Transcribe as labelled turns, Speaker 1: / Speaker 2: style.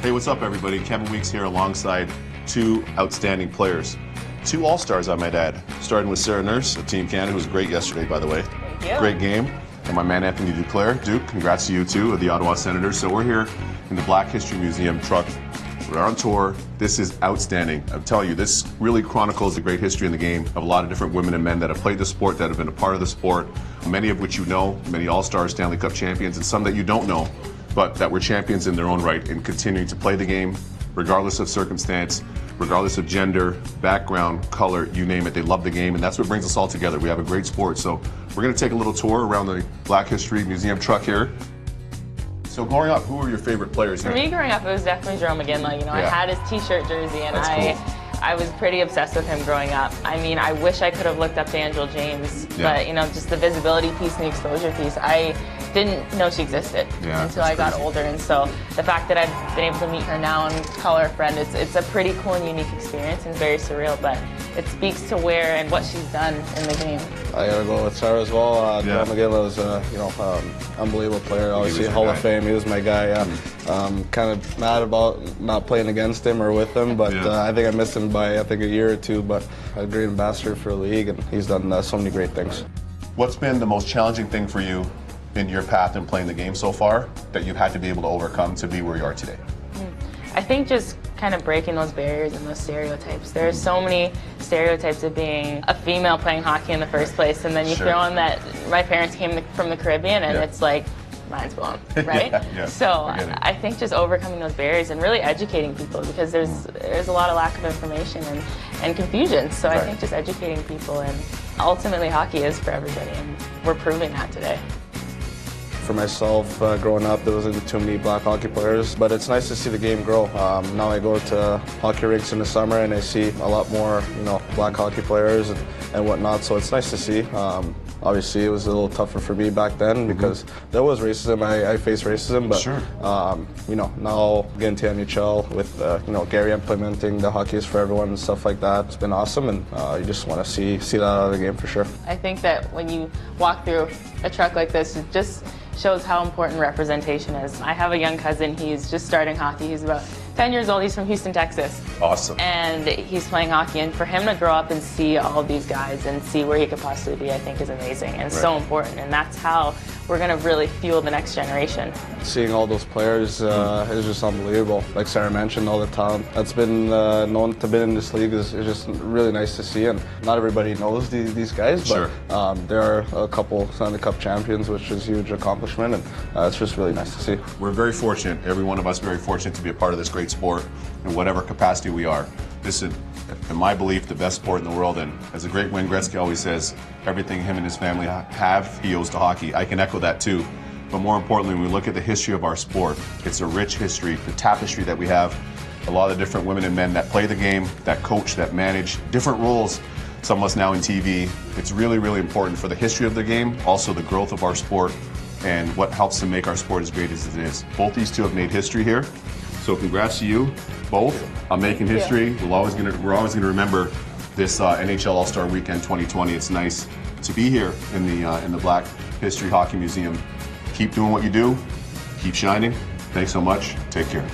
Speaker 1: Hey, what's up, everybody? Kevin Weeks here alongside two outstanding players. Two All-Stars, I might add. Starting with Sarah Nurse of Team Canada, who was great yesterday, by the way.
Speaker 2: Thank you.
Speaker 1: Great game. And my man, Anthony Duclair. Duke, congrats to you, too, of the Ottawa Senators. So we're here in the Black History Museum truck. We're on tour. This is outstanding. I'm telling you, this really chronicles the great history in the game of a lot of different women and men that have played the sport, that have been a part of the sport, many of which you know, many All-Stars, Stanley Cup champions, and some that you don't know, but that were champions in their own right in continuing to play the game, regardless of circumstance, regardless of gender, background, color, you name it. They love the game, and that's what brings us all together. We have a great sport. So we're going to take a little tour around the Black History Museum truck here. So growing up, who were your favorite players here?
Speaker 2: For me growing up, it was definitely Jerome McGinley. You know,
Speaker 1: Yeah.
Speaker 2: I had his t-shirt jersey, and
Speaker 1: That's
Speaker 2: I was pretty obsessed with him growing up. I mean, I wish I could have looked up to Angela James, but you know, just the visibility piece and the exposure piece, I didn't know she existed until I got older. And so the fact that I've been able to meet her now and call her a friend, it's a pretty cool and unique experience and very surreal, but it speaks to where and what she's done in the game.
Speaker 3: I gotta go with Sarah as well. Jerome McGinley was unbelievable player. Obviously, Hall of Fame. He was my guy. Kind of mad about not playing against him or with him, but I think I missed him by a year or two. But a great ambassador for the league, and he's done so many great things.
Speaker 1: What's been the most challenging thing for you in your path in playing the game so far that you've had to be able to overcome to be where you are today?
Speaker 2: I think just kind of breaking those barriers and those stereotypes. There are so many stereotypes of being a female playing hockey in the first place, and then you throw in that my parents came from the Caribbean, and it's like, mind's blown, right? So I think just overcoming those barriers and really educating people, because there's a lot of lack of information and confusion. So I think just educating people, and ultimately hockey is for everybody, and we're proving that today.
Speaker 3: For myself, growing up, there wasn't too many black hockey players, but it's nice to see the game grow. Now I go to hockey rinks in the summer and I see a lot more, black hockey players and whatnot. So it's nice to see. Obviously, it was a little tougher for me back then because there was racism. I faced racism, but now getting to NHL with Gary implementing the hockey is for everyone and stuff like that, it's been awesome, and you just want to see that out of the game for sure.
Speaker 2: I think that when you walk through a truck like this, it just shows how important representation is. I have a young cousin, he's just starting hockey, he's about 10 years old, he's from Houston, Texas.
Speaker 1: Awesome.
Speaker 2: And he's playing hockey, and for him to grow up and see all of these guys and see where he could possibly be, I think is amazing and so important, and that's how we're going to really fuel the next generation.
Speaker 3: Seeing all those players is just unbelievable. Like Sarah mentioned, all the talent that's been known to be in this league is just really nice to see, and not everybody knows these guys, but there are a couple Stanley Cup champions, which is a huge accomplishment, and it's just really nice to see.
Speaker 1: We're very fortunate, every one of us very fortunate to be a part of this great sport in whatever capacity we are. This is, in my belief, the best sport in the world, and as the great Wayne Gretzky always says, everything him and his family have, he owes to hockey. I can echo that too. But more importantly, when we look at the history of our sport, it's a rich history, the tapestry that we have, a lot of different women and men that play the game, that coach, that manage, different roles, some of us now in TV. It's really, really important for the history of the game, also the growth of our sport, and what helps to make our sport as great as it is. Both these two have made history here, so congrats to you both on making history. We're always going to remember this NHL All-Star Weekend 2020. It's nice to be here in the Black History Hockey Museum. Keep doing what you do. Keep shining. Thanks so much. Take care.